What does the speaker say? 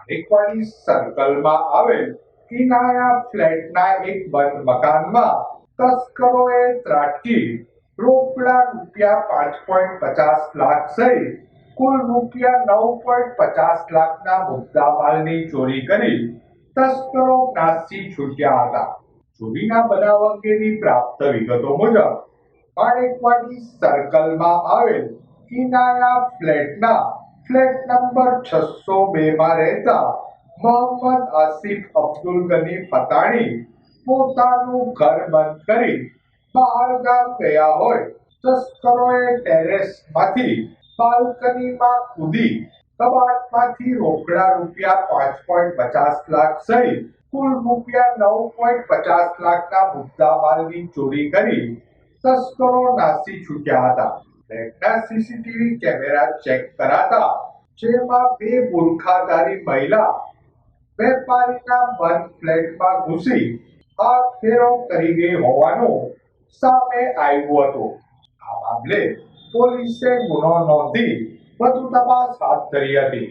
એકવાડી સર્કલમાં આવેલ કિનાયા ફ્લેટના એક બંધ મકાનમાં તસ્કરોએ ત્રાટકી રોકડા રૂપિયા 5.50 લાખ સહિત કુલ રૂપિયા 9.50 લાખના મુદ્દામાલની ચોરી કરી તસ્કરો નાસી છૂટ્યા હતા. ચોરીના બનાવ અંગેની પ્રાપ્ત વિગતો મુજબ માણેકવાડી સર્કલમાં આવેલ કિનાયા ફ્લેટના ફ્લેટ નંબર 602 માં રહેતા મોહમ્મદ આસિફ અબ્દુલ ગની ફતાણી પોતાનું ઘર બંધ કરી બહાર ગામ ગયા હોય તસ્કરોએ ટેરેસમાંથી બાલ્કનીમાં કૂદી કબાટમાંથી રોકડા રૂપિયા 5.50 લાખ સહિત કુલ રૂપિયા 9.50 લાખના મુદ્દામાલની ચોરી કરી તસ્કરો નાસી છૂટ્યા હતા. ફ્લેટના સીસીટીવી કેમેરા ચેક કરાતા જેમાં 2 બુરખાધારી મહિલા વેપારીના બંધ ફ્લેટમાં ઘૂસી હાથફેરો કરી ગઈ હોવાનું સામે આવ્યું હતું. આ મામલે પોલીસે ગુનો નોંધી વધુ તપાસ હાથ ધરી હતી.